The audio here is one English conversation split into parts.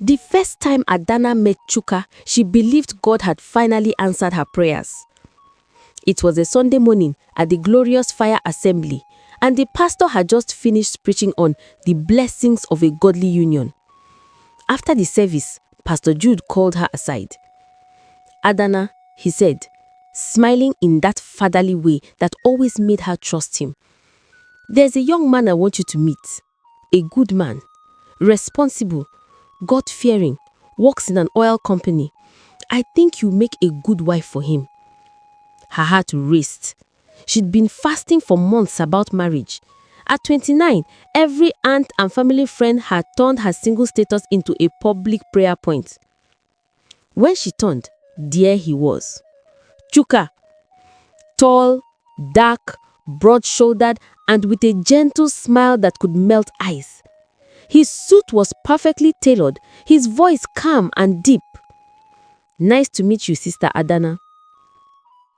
The first time Adanna met Chuka, she believed God had finally answered her prayers. It was a Sunday morning at the Glorious Fire Assembly, and the pastor had just finished preaching on the blessings of a godly union. After the service, Pastor Jude called her aside. "Adanna," he said, smiling in that fatherly way that always made her trust him, "there's a young man I want you to meet. A good man, responsible, God-fearing, works in an oil company. I think you make a good wife for him." Her heart raced. She'd been fasting for months about marriage. At 29, every aunt and family friend had turned her single status into a public prayer point. When she turned, there he was. Chuka, tall, dark, broad-shouldered, and with a gentle smile that could melt ice. His suit was perfectly tailored, his voice calm and deep. "Nice to meet you, Sister Adanna."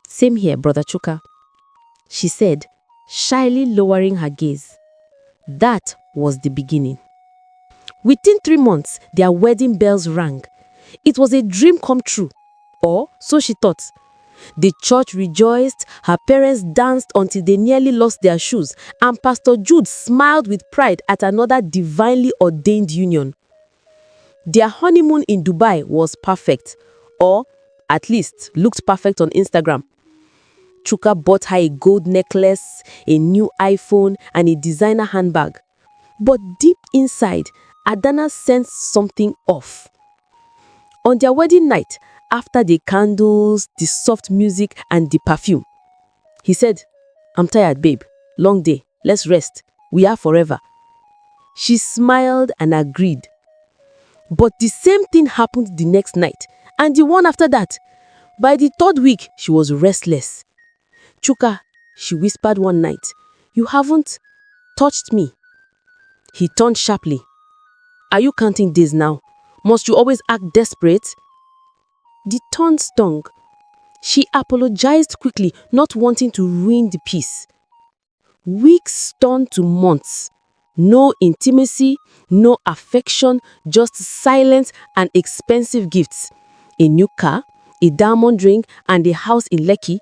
"Same here, Brother Chuka," she said, shyly lowering her gaze. That was the beginning. Within 3 months, their wedding bells rang. It was a dream come true, or so she thought. The church rejoiced, her parents danced until they nearly lost their shoes, and Pastor Jude smiled with pride at another divinely ordained union. Their honeymoon in Dubai was perfect, or at least looked perfect on Instagram. Chuka bought her a gold necklace, a new iPhone, and a designer handbag. But deep inside, Adanna sensed something off. On their wedding night, after the candles, the soft music, and the perfume, he said, "I'm tired, babe. Long day. Let's rest. We are forever." She smiled and agreed. But the same thing happened the next night, and the one after that. By the 3rd week, she was restless. "Chuka," she whispered one night, "you haven't touched me." He turned sharply. "Are you counting days now? Must you always act desperate?" The tone stung. She apologized quickly, not wanting to ruin the peace. Weeks turned to months. No intimacy, no affection, just silence and expensive gifts. A new car, a diamond ring, and a house in Lekki.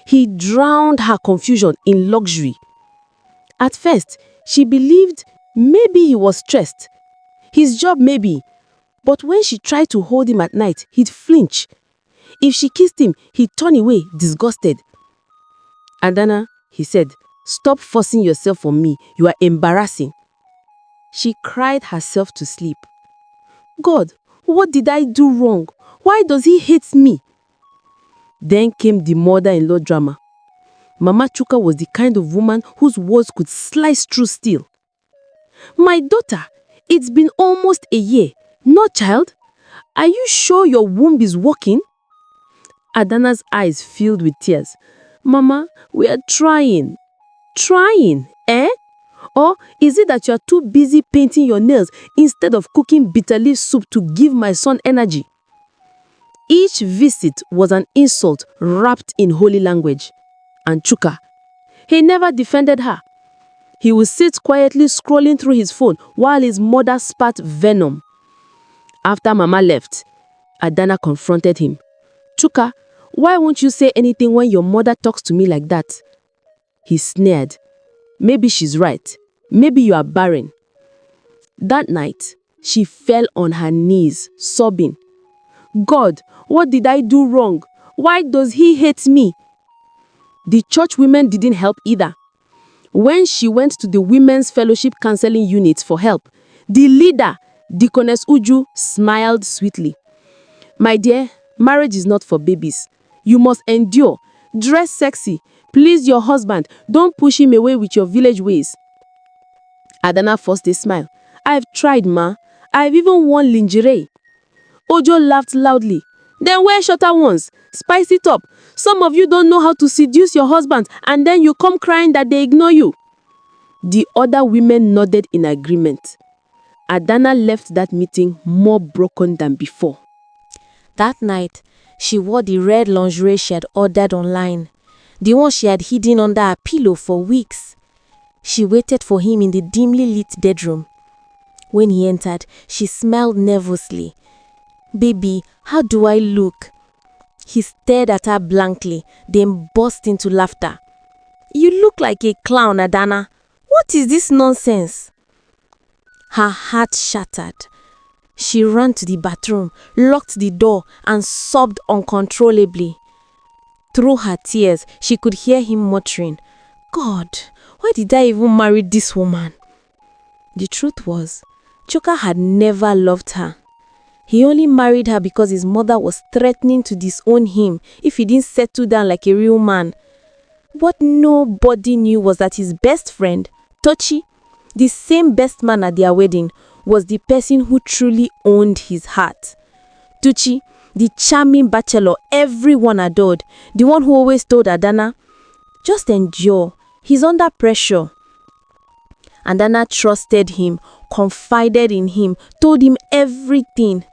He drowned her confusion in luxury. At first, she believed maybe he was stressed. His job maybe. But when she tried to hold him at night, he'd flinch. If she kissed him, he'd turn away, disgusted. "Adanna," he said, "stop forcing yourself on me. You are embarrassing." She cried herself to sleep. "God, what did I do wrong? Why does he hate me?" Then came the mother-in-law drama. Mama Chuka was the kind of woman whose words could slice through steel. "My daughter, it's been almost a year. No child? Are you sure your womb is working?" Adanna's eyes filled with tears. "Mama, we are trying." "Trying, eh? Or is it that you are too busy painting your nails instead of cooking bitter leaf soup to give my son energy?" Each visit was an insult wrapped in holy language. And Chuka, he never defended her. He would sit quietly scrolling through his phone while his mother spat venom. After Mama left, Adanna confronted him. "Chuka, why won't you say anything when your mother talks to me like that?" He sneered. "Maybe she's right. Maybe you are barren." That night, she fell on her knees, sobbing. "God, what did I do wrong? Why does he hate me?" The church women didn't help either. When she went to the Women's Fellowship Counseling Unit for help, the leader, Deaconess Uju, smiled sweetly. "My dear, marriage is not for babies. You must endure. Dress sexy. Please your husband. Don't push him away with your village ways." Adanna forced a smile. "I've tried, ma. I've even worn lingerie." Ojo laughed loudly. "Then wear shorter ones. Spice it up. Some of you don't know how to seduce your husband, and then you come crying that they ignore you." The other women nodded in agreement. Adanna left that meeting more broken than before. That night, she wore the red lingerie she had ordered online, the one she had hidden under her pillow for weeks. She waited for him in the dimly lit bedroom. When he entered, she smiled nervously. "Baby, how do I look?" He stared at her blankly, then burst into laughter. "You look like a clown, Adanna. What is this nonsense?" Her heart shattered. She ran to the bathroom, locked the door, and sobbed uncontrollably. Through her tears, she could hear him muttering, "God, why did I even marry this woman?" The truth was, Chuka had never loved her. He only married her because his mother was threatening to disown him if he didn't settle down like a real man. What nobody knew was that his best friend, Tochi, the same best man at their wedding, was the person who truly owned his heart. Tuchi, the charming bachelor everyone adored, the one who always told Adanna, "Just endure, he's under pressure." Adanna trusted him, confided in him, told him everything.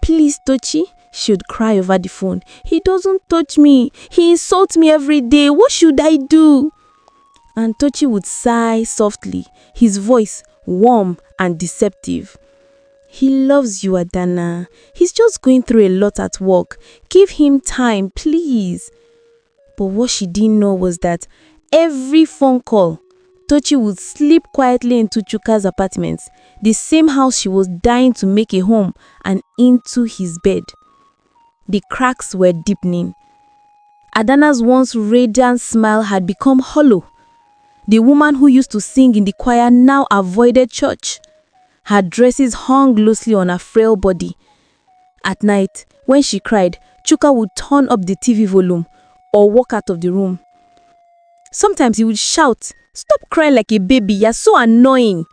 "Please, Tochi," she would cry over the phone. "He doesn't touch me. He insults me every day. What should I do?" And Tochi would sigh softly, his voice warm and deceptive. "He loves you, Adanna. He's just going through a lot at work. Give him time, please." But what she didn't know was that every phone call, Tochi would slip quietly into Chuka's apartment, the same house she was dying to make a home, and into his bed. The cracks were deepening. Adanna's once radiant smile had become hollow. The woman who used to sing in the choir now avoided church. Her dresses hung loosely on her frail body. At night, when she cried, Chuka would turn up the TV volume or walk out of the room. Sometimes he would shout, "Stop crying like a baby, you're so annoying."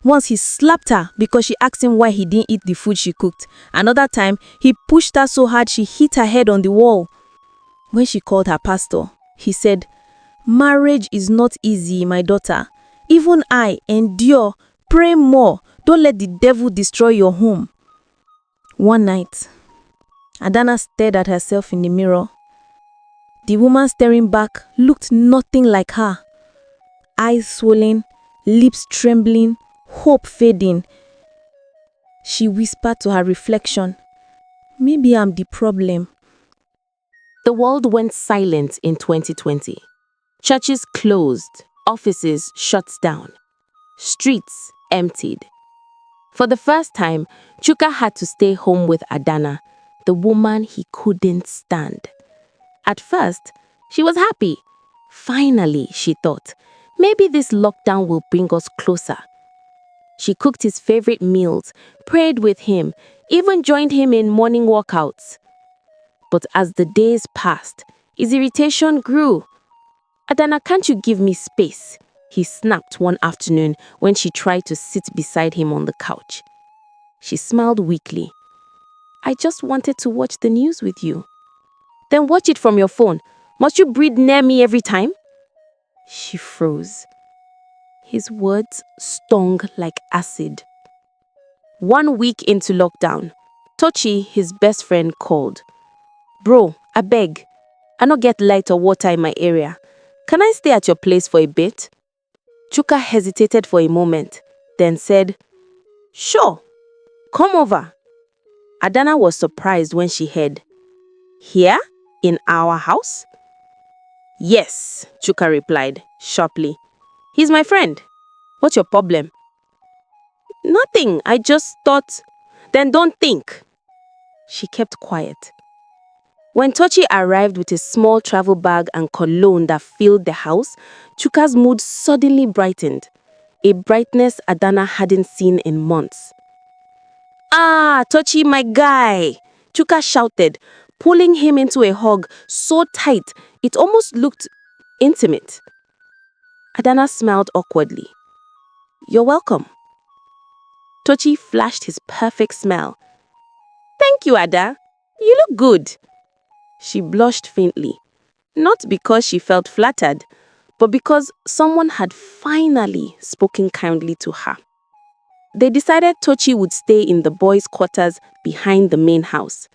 Once he slapped her because she asked him why he didn't eat the food she cooked. Another time, he pushed her so hard she hit her head on the wall. When she called her pastor, he said, "Marriage is not easy, my daughter. Even I endure. Pray more. Don't let the devil destroy your home." One night, Adanna stared at herself in the mirror. The woman staring back looked nothing like her. Eyes swollen, lips trembling, hope fading. She whispered to her reflection, "Maybe I'm the problem." The world went silent in 2020. Churches closed, offices shut down, streets emptied. For the first time, Chuka had to stay home with Adanna, the woman he couldn't stand. At first, she was happy. Finally, she thought, maybe this lockdown will bring us closer. She cooked his favorite meals, prayed with him, even joined him in morning workouts. But as the days passed, his irritation grew. "Adanna, can't you give me space?" he snapped one afternoon when she tried to sit beside him on the couch. She smiled weakly. "I just wanted to watch the news with you." "Then watch it from your phone. Must you breathe near me every time?" She froze. His words stung like acid. 1 week into lockdown, Tochi, his best friend, called. "Bro, I beg. I no get light or water in my area. Can I stay at your place for a bit?" Chuka hesitated for a moment, then said, "Sure, come over." Adanna was surprised when she heard, "Here? In our house?" "Yes," Chuka replied, sharply. "He's my friend. What's your problem?" "Nothing, I just thought." "Then don't think." She kept quiet. When Tochi arrived with a small travel bag and cologne that filled the house, Chuka's mood suddenly brightened, a brightness Adanna hadn't seen in months. "Ah, Tochi, my guy!" Chuka shouted, pulling him into a hug so tight it almost looked intimate. Adanna smiled awkwardly. "You're welcome." Tochi flashed his perfect smile. "Thank you, Ada. You look good." She blushed faintly, not because she felt flattered, but because someone had finally spoken kindly to her. They decided Tochi would stay in the boys' quarters behind the main house.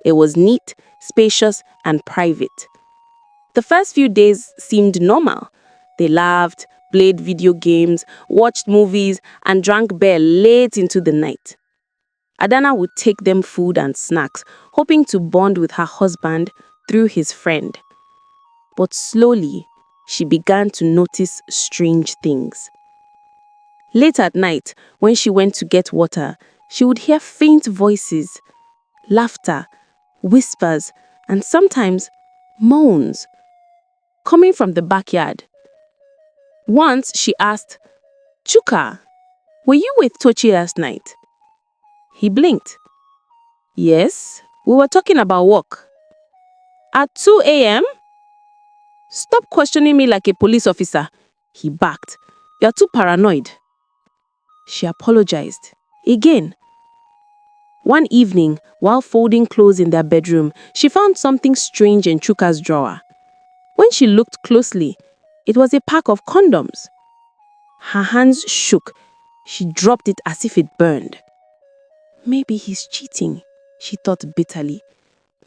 It was neat, spacious, and private. The first few days seemed normal. They laughed, played video games, watched movies, and drank beer late into the night. Adanna would take them food and snacks, hoping to bond with her husband through his friend. But slowly, she began to notice strange things. Late at night, when she went to get water, she would hear faint voices, laughter, whispers, and sometimes moans coming from the backyard. Once she asked, "Chuka, were you with Tochi last night?" He blinked. "Yes, we were talking about work." "At 2 a.m.? "Stop questioning me like a police officer," he barked. "You're too paranoid." She apologized. Again. One evening, while folding clothes in their bedroom, she found something strange in Chuka's drawer. When she looked closely, it was a pack of condoms. Her hands shook. She dropped it as if it burned. Maybe he's cheating, she thought bitterly.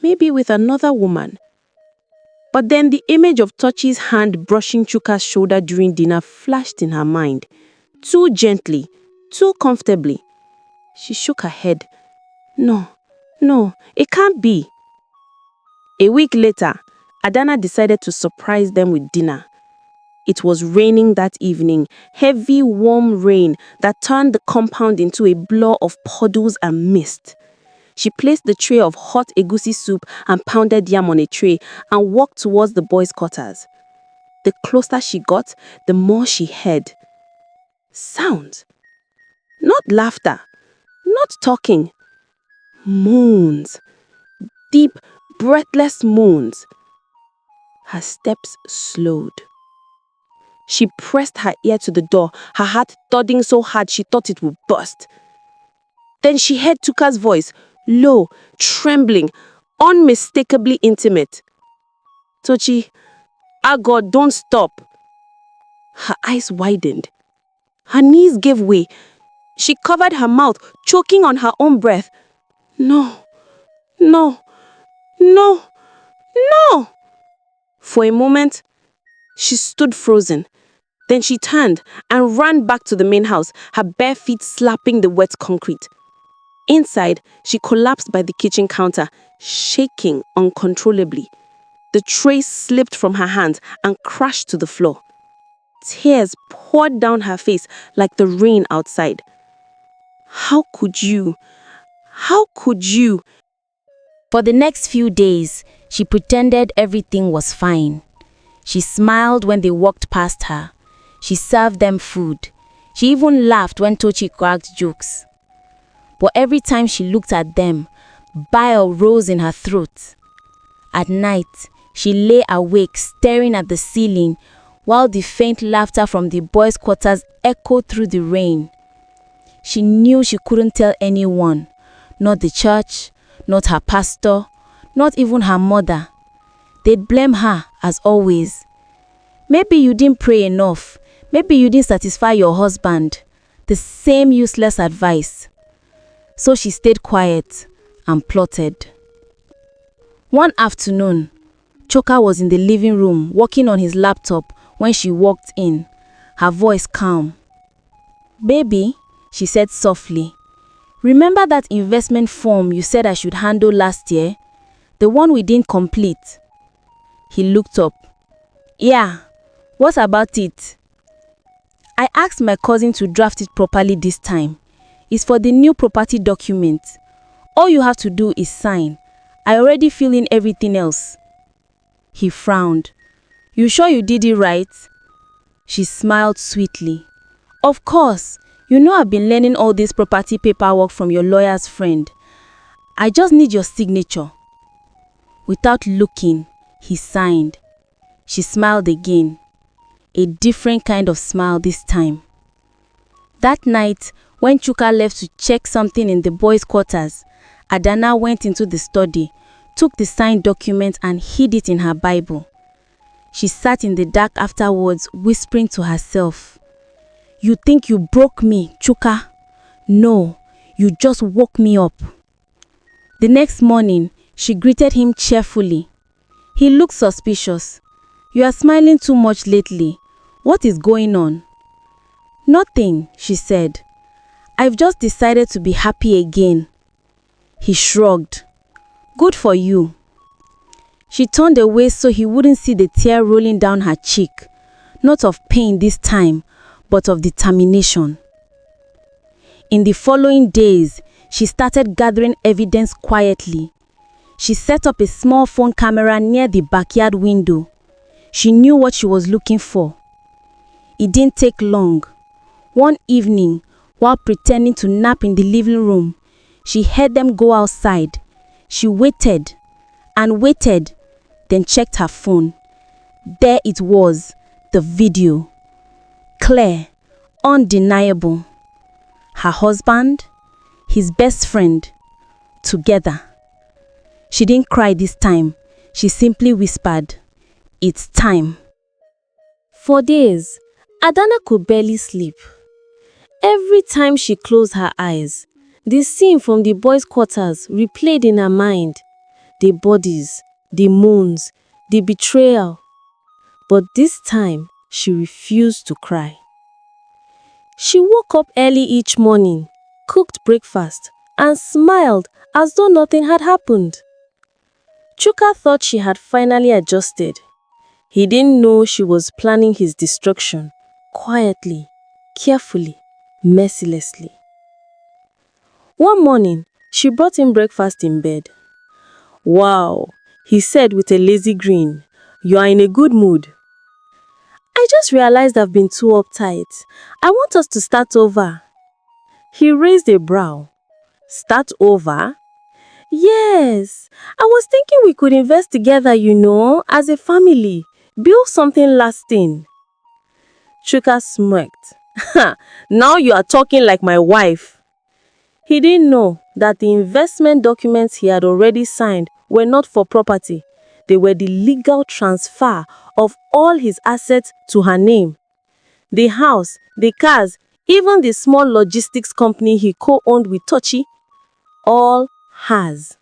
Maybe with another woman. But then the image of Tochi's hand brushing Chuka's shoulder during dinner flashed in her mind. Too gently, too comfortably. She shook her head. No, it can't be. A week later, Adanna decided to surprise them with dinner. It was raining that evening, heavy, warm rain that turned the compound into a blur of puddles and mist. She placed the tray of hot egusi soup and pounded yam on a tray and walked towards the boys' quarters. The closer she got, the more she heard. Sounds. Not laughter. Not talking. Moans. Deep, breathless moans. Her steps slowed. She pressed her ear to the door, her heart thudding so hard she thought it would burst. Then she heard Chuka's voice, low, trembling, unmistakably intimate. "Tochi, God, don't stop." Her eyes widened. Her knees gave way. She covered her mouth, choking on her own breath. No. For a moment, she stood frozen. Then she turned and ran back to the main house, her bare feet slapping the wet concrete. Inside, she collapsed by the kitchen counter, shaking uncontrollably. The tray slipped from her hands and crashed to the floor. Tears poured down her face like the rain outside. How could you? For the next few days, she pretended everything was fine. She smiled when they walked past her. She served them food. She even laughed when Tochi cracked jokes. But every time she looked at them, bile rose in her throat. At night, she lay awake staring at the ceiling while the faint laughter from the boys' quarters echoed through the rain. She knew she couldn't tell anyone, not the church, not her pastor, not even her mother. They'd blame her, as always. Maybe you didn't pray enough. Maybe you didn't satisfy your husband. The same useless advice. So she stayed quiet and plotted. One afternoon, Chuka was in the living room working on his laptop when she walked in, her voice calm. "Baby," she said softly, "remember that investment form you said I should handle last year? The one we didn't complete?" He looked up. "Yeah, what about it?" "I asked my cousin to draft it properly this time. It's for the new property document. All you have to do is sign. I already fill in everything else." He frowned. "You sure you did it right?" She smiled sweetly. "Of course. You know I've been learning all this property paperwork from your lawyer's friend. I just need your signature." Without looking, he signed. She smiled again. A different kind of smile this time. That night, when Chuka left to check something in the boys' quarters, Adanna went into the study, took the signed document and hid it in her Bible. She sat in the dark afterwards, whispering to herself, "You think you broke me, Chuka? No, you just woke me up." The next morning, she greeted him cheerfully. He looked suspicious. "You are smiling too much lately. What is going on? Nothing, she said. I've just decided to be happy again. He shrugged. Good for you. She turned away so he wouldn't see the tear rolling down her cheek, not of pain this time, but of determination. In the following days, she started gathering evidence quietly. She set up a small phone camera near the backyard window. She knew what she was looking for. It didn't take long. One evening, while pretending to nap in the living room, she heard them go outside. She waited and waited, then checked her phone. There it was, the video. Clear, undeniable. Her husband, his best friend, together. She didn't cry this time. She simply whispered, "It's time." For days, Adanna could barely sleep. Every time she closed her eyes, the scene from the boys' quarters replayed in her mind. The bodies, the moans, the betrayal. But this time, she refused to cry. She woke up early each morning, cooked breakfast, and smiled as though nothing had happened. Chuka thought she had finally adjusted. He didn't know she was planning his destruction, quietly, carefully, mercilessly. One morning, she brought him breakfast in bed. "Wow," he said with a lazy grin. "You are in a good mood." "I just realized I've been too uptight. I want us to start over." He raised a brow. "Start over?" "Yes, I was thinking we could invest together, as a family, build something lasting." Chuka smirked. "Ha, now you are talking like my wife." He didn't know that the investment documents he had already signed were not for property. They were the legal transfer of all his assets to her name. The house, the cars, even the small logistics company he co-owned with Tochi, all hers.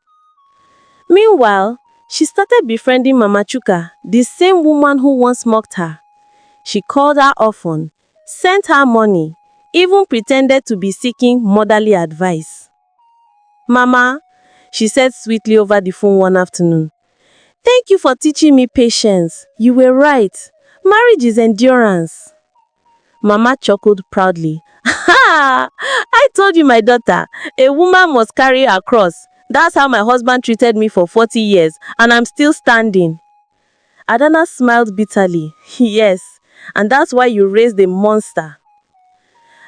Meanwhile, she started befriending Mama Chuka, the same woman who once mocked her. She called her often, sent her money, even pretended to be seeking motherly advice. "Mama," she said sweetly over the phone one afternoon, "thank you for teaching me patience. You were right. Marriage is endurance." Mama chuckled proudly. "Ha! I told you, my daughter, a woman must carry her cross. That's how my husband treated me for 40 years, and I'm still standing." Adanna smiled bitterly. "Yes, and that's why you raised a monster."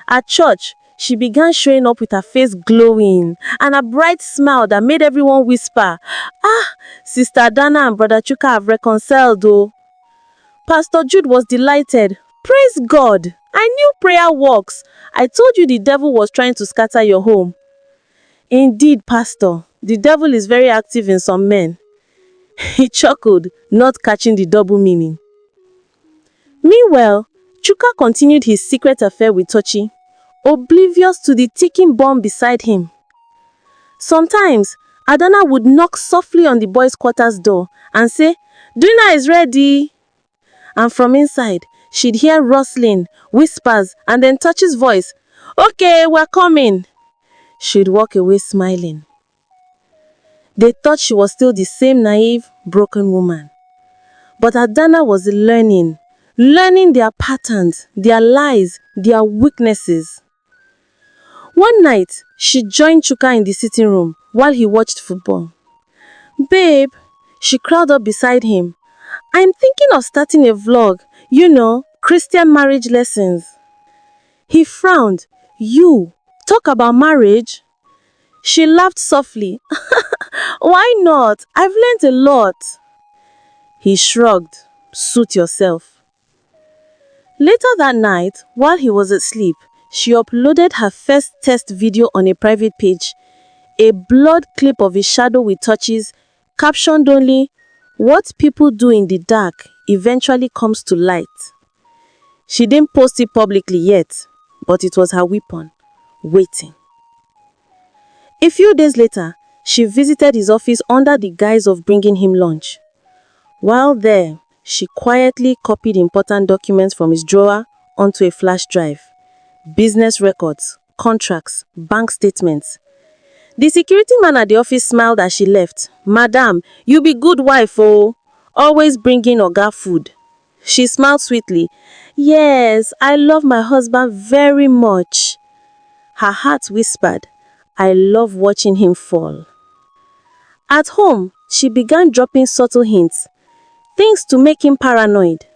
At church, she began showing up with her face glowing and a bright smile that made everyone whisper, "Ah, Sister Adanna and Brother Chuka have reconciled though." Pastor Jude was delighted. "Praise God! I knew prayer works. I told you the devil was trying to scatter your home." "Indeed, Pastor, the devil is very active in some men." He chuckled, not catching the double meaning. Meanwhile, Chuka continued his secret affair with Tochi, oblivious to the ticking bomb beside him. Sometimes, Adanna would knock softly on the boys' quarters door and say, "Dinner is ready." And from inside, she'd hear rustling, whispers, and then Tochi's voice, "Okay, we're coming." She'd walk away smiling. They thought she was still the same naive, broken woman. But Adanna was learning their patterns, their lies, their weaknesses. One night, she joined Chuka in the sitting room while he watched football. "Babe," she crawled up beside him, "I'm thinking of starting a vlog, Christian marriage lessons." He frowned. "You talk about marriage?" She laughed softly. "Why not? I've learned a lot." He shrugged. "Suit yourself." Later that night, while he was asleep, she uploaded her first test video on a private page, a blurred clip of a shadow with touches, captioned only, "What people do in the dark eventually comes to light." She didn't post it publicly yet, but it was her weapon, waiting. A few days later, she visited his office under the guise of bringing him lunch. While there, She quietly copied important documents from his drawer onto a flash drive. Business records, contracts, bank statements. The security man at the office smiled as she left. "Madam, you be good wife oh, always bringing oga food." She smiled sweetly. "Yes, I love my husband very much." Her heart whispered, "I love watching him fall." At home, she began dropping subtle hints, things to make him paranoid.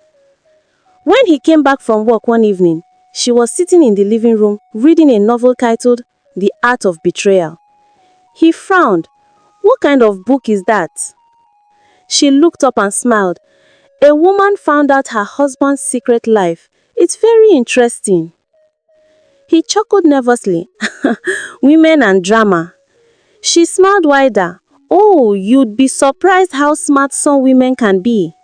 When he came back from work one evening, she was sitting in the living room reading a novel titled The Art of Betrayal. He frowned. "What kind of book is that?" She looked up and smiled. "A woman found out her husband's secret life. It's very interesting." He chuckled nervously. "Women and drama." She smiled wider. "Oh, you'd be surprised how smart some women can be."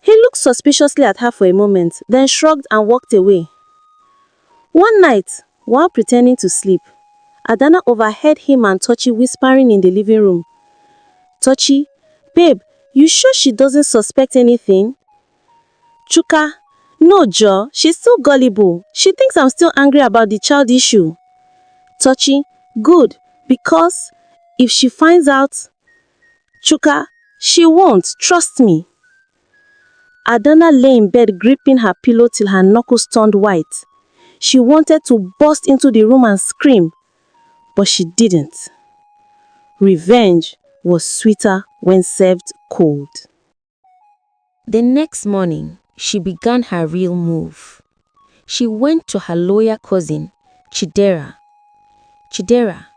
He looked suspiciously at her for a moment, then shrugged and walked away. One night, while pretending to sleep, Adanna overheard him and Tochi whispering in the living room. "Tochi, babe, you sure she doesn't suspect anything?" "Chuka, no Joe, she's still gullible. She thinks I'm still angry about the child issue." "Tochi, good, because if she finds out..." "Chuka, she won't, trust me." Adanna lay in bed gripping her pillow till her knuckles turned white. She wanted to burst into the room and scream, but she didn't. Revenge was sweeter when served cold. The next morning, she began her real move. She went to her lawyer cousin, Chidera. "Chidera,"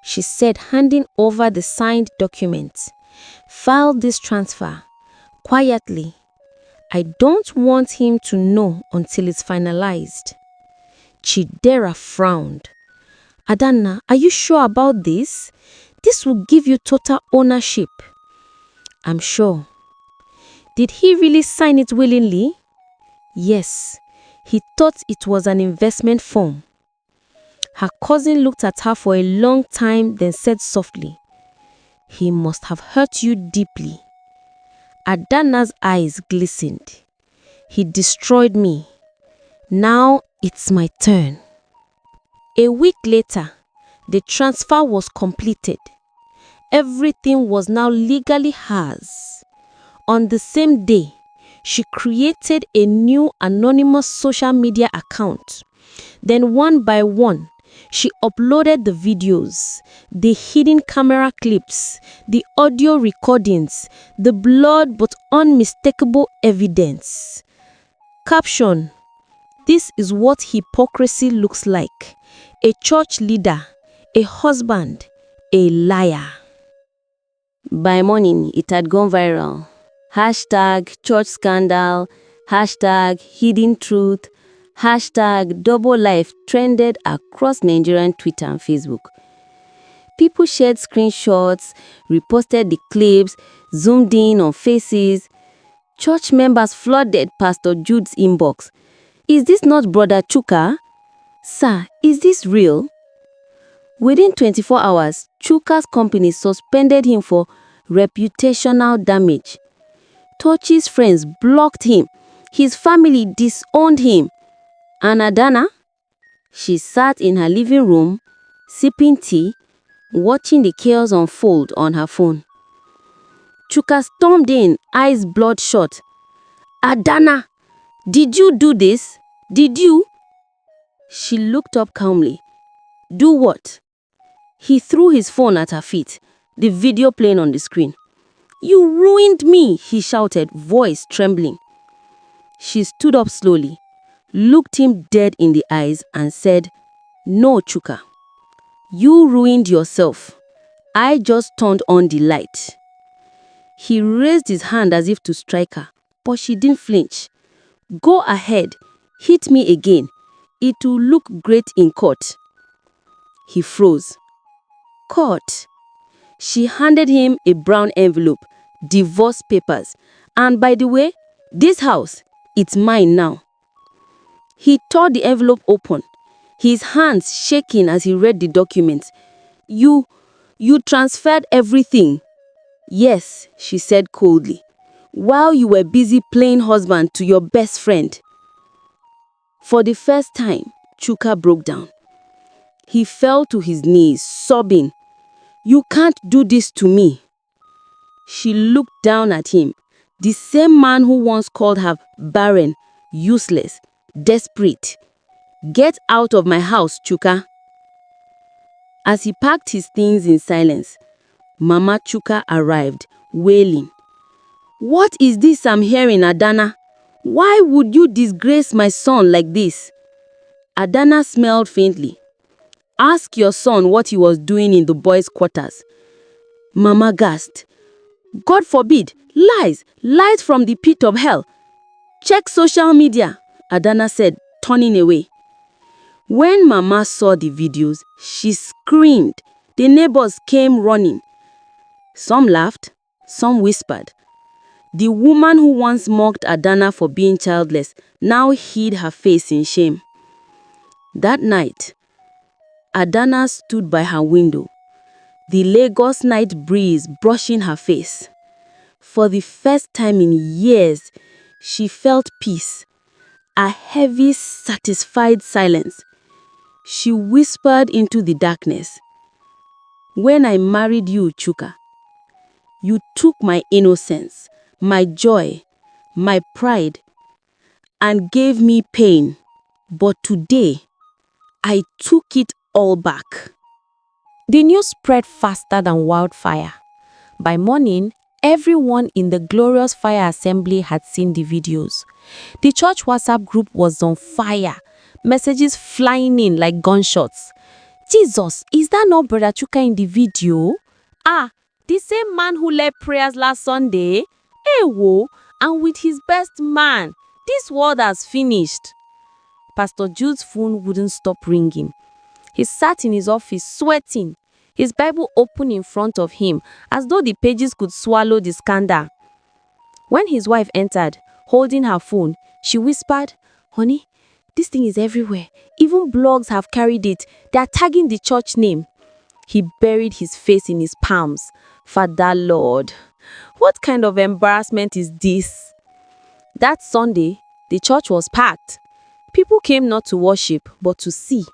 she said, handing over the signed document, "file this transfer quietly. I don't want him to know until it's finalized." Chidera frowned. "Adanna, are you sure about this? This will give you total ownership." "I'm sure." "Did he really sign it willingly?" "Yes, he thought it was an investment firm." Her cousin looked at her for a long time, then said softly, "He must have hurt you deeply." Adanna's eyes glistened. "He destroyed me. Now it's my turn." A week later, the transfer was completed. Everything was now legally hers. On the same day, she created a new anonymous social media account. Then one by one, she uploaded the videos, the hidden camera clips, the audio recordings, the blurred but unmistakable evidence. Caption: "This is what hypocrisy looks like. A church leader, a husband, a liar." By morning, it had gone viral. Hashtag church scandal, hashtag hidden truth, hashtag double life trended across Nigerian Twitter and Facebook. People shared screenshots, reposted the clips, zoomed in on faces. Church members flooded Pastor Jude's inbox. "Is this not Brother Chuka? Sir, is this real?" Within 24 hours, Chuka's company suspended him for reputational damage. Tochi's friends blocked him. His family disowned him. And Adanna? She sat in her living room, sipping tea, watching the chaos unfold on her phone. Chuka stormed in, eyes bloodshot. "Adanna, did you do this? Did you?" She looked up calmly. "Do what?" He threw his phone at her feet, the video playing on the screen. "You ruined me," he shouted, voice trembling. She stood up slowly, looked him dead in the eyes and said, "No, Chuka. You ruined yourself. I just turned on the light." He raised his hand as if to strike her, but she didn't flinch. "Go ahead, hit me again. It will look great in court." He froze. "Court?" She handed him a brown envelope, divorce papers. "And by the way, this house, it's mine now." He tore the envelope open, his hands shaking as he read the document. You transferred everything." "Yes," she said coldly. while you were busy playing husband to your best friend. For the first time, Chuka broke down. He fell to his knees, sobbing, "You can't do this to me." She looked down at him, the same man who once called her barren, useless, desperate. "Get out of my house, Chuka." As he packed his things in silence, Mama Chuka arrived, wailing. "What is this I'm hearing, Adanna? Why would you disgrace my son like this?" Adanna smiled faintly. "Ask your son what he was doing in the boys' quarters." Mama gasped. "God forbid, lies, lies from the pit of hell. Check social media," Adanna said, turning away. When Mama saw the videos, she screamed. The neighbors came running. Some laughed, some whispered. The woman who once mocked Adanna for being childless now hid her face in shame. That night, Adanna stood by her window, the Lagos night breeze brushing her face. For the first time in years, she felt peace, a heavy, satisfied silence. She whispered into the darkness, "When I married you, Chuka, you took my innocence, my joy, my pride, and gave me pain. But today, I took it all back." The news spread faster than wildfire. By morning, everyone in the glorious fire assembly had seen the videos. The church WhatsApp group was on fire, messages flying in like gunshots. "Jesus, is that not Brother Chuka in the video? Ah, the same man who led prayers last Sunday? Whoa, and with his best man, this world has finished." Pastor Jude's phone wouldn't stop ringing. He sat in his office sweating, his Bible open in front of him, as though the pages could swallow the scandal. When his wife entered, holding her phone, she whispered, "Honey, this thing is everywhere. Even blogs have carried it. They are tagging the church name." He buried his face in his palms. "Father Lord, what kind of embarrassment is this?" That Sunday, the church was packed. People came not to worship, but to see.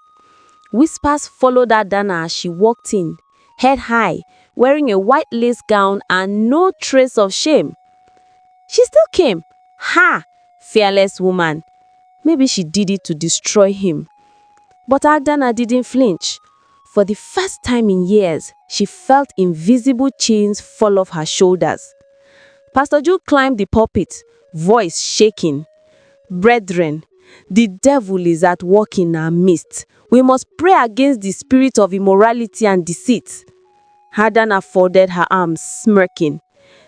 Whispers followed Adanna as she walked in, head high, wearing a white lace gown and no trace of shame. She still came. Ha! Fearless woman. Maybe she did it to destroy him. But Adanna didn't flinch. For the first time in years, she felt invisible chains fall off her shoulders. Pastor Jude climbed the pulpit, voice shaking. "Brethren, the devil is at work in our midst. We must pray against the spirit of immorality and deceit." Adanna folded her arms, smirking.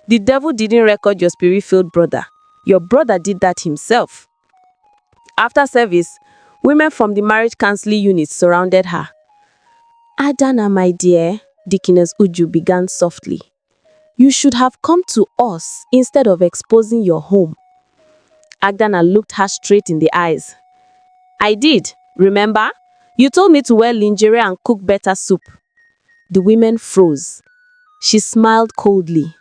"The devil didn't record your spirit-filled brother. Your brother did that himself." After service, women from the marriage counseling unit surrounded her. "Adanna, my dear," Deaconess Uju began softly, "you should have come to us instead of exposing your home." Adanna looked her straight in the eyes. "I did, remember? You told me to wear lingerie and cook better soup." The women froze. She smiled coldly.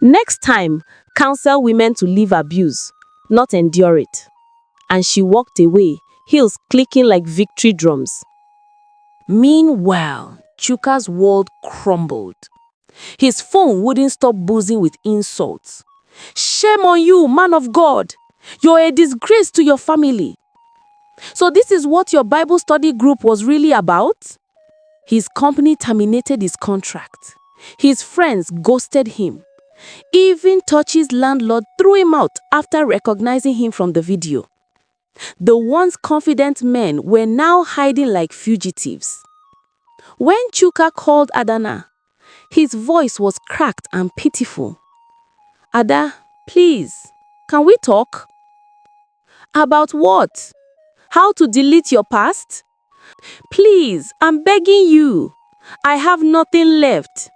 "Next time, counsel women to leave abuse, not endure it." And she walked away, heels clicking like victory drums. Meanwhile, Chuka's world crumbled. His phone wouldn't stop buzzing with insults. "Shame on you, man of God! You're a disgrace to your family. So this is what your Bible study group was really about?" His company terminated his contract. His friends ghosted him. Even Touchy's landlord threw him out after recognizing him from the video. The once confident men were now hiding like fugitives. When Chuka called Adanna, his voice was cracked and pitiful. "Ada, please, can we talk?" "About what? How to delete your past? Please, I'm begging you. I have nothing left.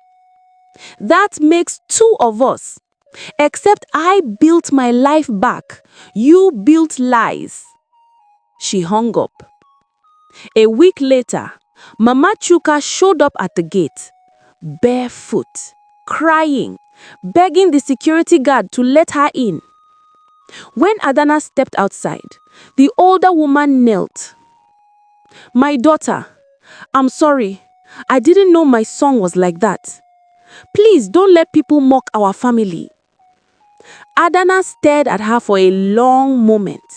That makes two of us. Except I built my life back. You built lies." She hung up. A week later, Mama Chuka showed up at the gate, barefoot, crying, begging the security guard to let her in. When Adanna stepped outside, the older woman knelt. "My daughter, I'm sorry. I didn't know my son was like that. Please don't let people mock our family." Adanna stared at her for a long moment.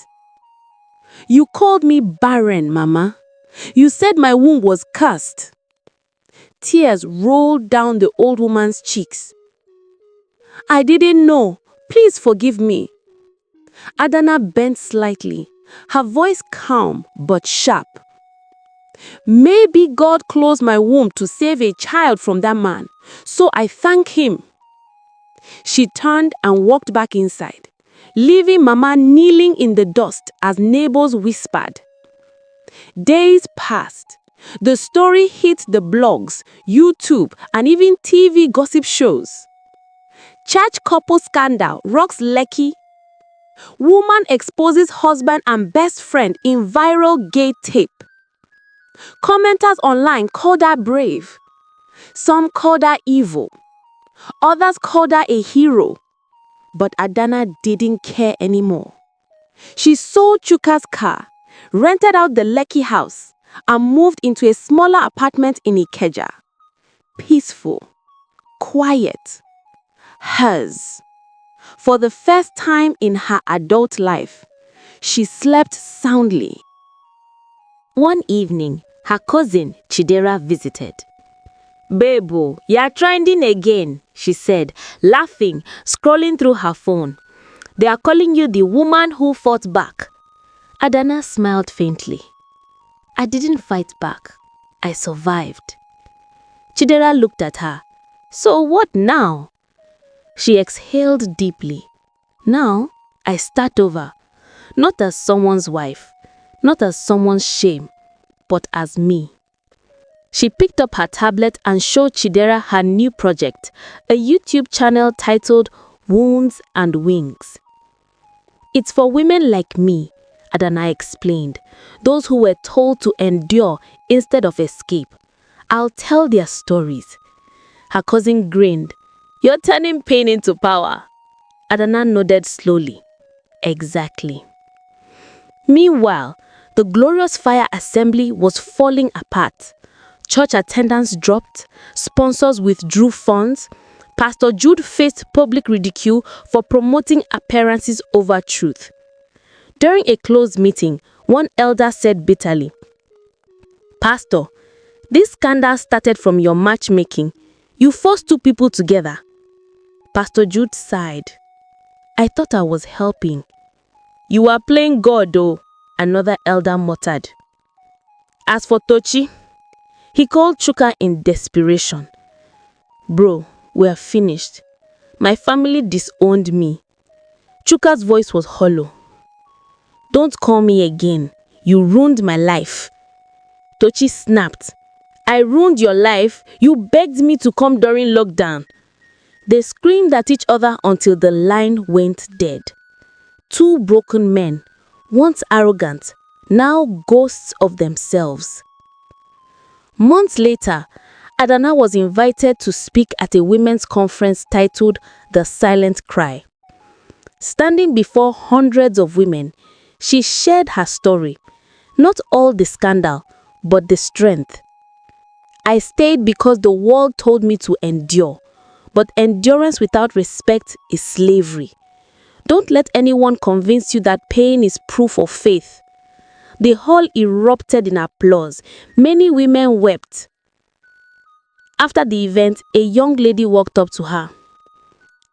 "You called me barren, Mama. You said my womb was cursed." Tears rolled down the old woman's cheeks. "I didn't know. Please forgive me." Adanna bent slightly, her voice calm but sharp. "Maybe God closed my womb to save a child from that man, so I thank him." She turned and walked back inside, leaving Mama kneeling in the dust as neighbors whispered. Days passed. The story hit the blogs, YouTube, and even TV gossip shows. Church couple scandal rocks Lekki. Woman exposes husband and best friend in viral gay tape. Commenters online called her brave. Some called her evil. Others called her a hero. But Adanna didn't care anymore. She sold Chuka's car, rented out the Lekki house, and moved into a smaller apartment in Ikeja. Peaceful, quiet, hers. For the first time in her adult life, she slept soundly. One evening, her cousin Chidera visited. "Babe, you're trending again," she said, laughing, scrolling through her phone. "They are calling you the woman who fought back." Adanna smiled faintly. "I didn't fight back. I survived." Chidera looked at her. "So what now?" She exhaled deeply. "Now, I start over. Not as someone's wife, not as someone's shame, but as me." She picked up her tablet and showed Chidera her new project, a YouTube channel titled Wounds and Wings. "It's for women like me," Adanna explained, "those who were told to endure instead of escape. I'll tell their stories." Her cousin grinned. "You're turning pain into power." Adanna nodded slowly. "Exactly." Meanwhile, the glorious fire assembly was falling apart. Church attendance dropped, sponsors withdrew funds, Pastor Jude faced public ridicule for promoting appearances over truth. During a closed meeting, one elder said bitterly, "Pastor, this scandal started from your matchmaking. You forced two people together." Pastor Jude sighed. "I thought I was helping." "You are playing God, though," another elder muttered. As for Tochi, he called Chuka in desperation. "Bro, we're finished. My family disowned me." Chuka's voice was hollow. "Don't call me again. You ruined my life." Tochi snapped. "I ruined your life? You begged me to come during lockdown." They screamed at each other until the line went dead. Two broken men, once arrogant, now ghosts of themselves. Months later, Adanna was invited to speak at a women's conference titled The Silent Cry. Standing before hundreds of women, she shared her story. Not all the scandal, but the strength. "I stayed because the world told me to endure, but endurance without respect is slavery. Don't let anyone convince you that pain is proof of faith." The hall erupted in applause. Many women wept. After the event, a young lady walked up to her.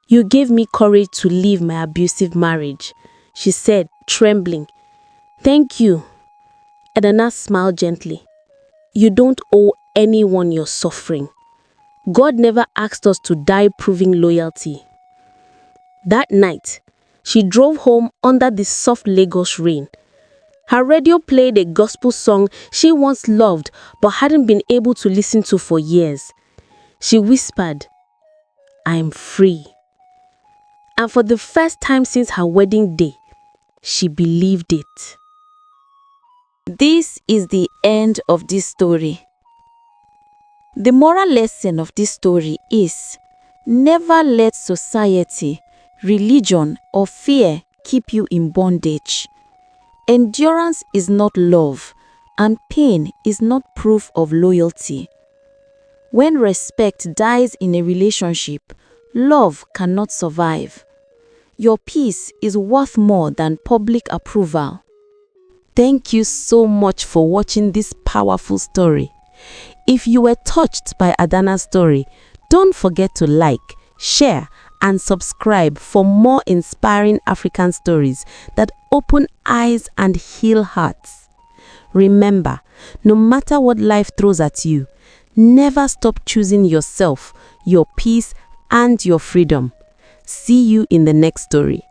"You gave me courage to leave my abusive marriage," she said, trembling. "Thank you." Adanna smiled gently. "You don't owe anyone your suffering. God never asked us to die proving loyalty." That night, she drove home under the soft Lagos rain. Her radio played a gospel song she once loved but hadn't been able to listen to for years. She whispered, "I'm free." And for the first time since her wedding day, she believed it. This is the end of this story. The moral lesson of this story is Never let society, religion, or fear keep you in bondage. Endurance is not love, and pain is not proof of loyalty. When respect dies in a relationship, love cannot survive. Your peace is worth more than public approval. Thank you so much for watching this powerful story. If you were touched by Adanna's story, don't forget to like, share, and subscribe for more inspiring African stories that open eyes and heal hearts. Remember, no matter what life throws at you, never stop choosing yourself, your peace, and your freedom. See you in the next story.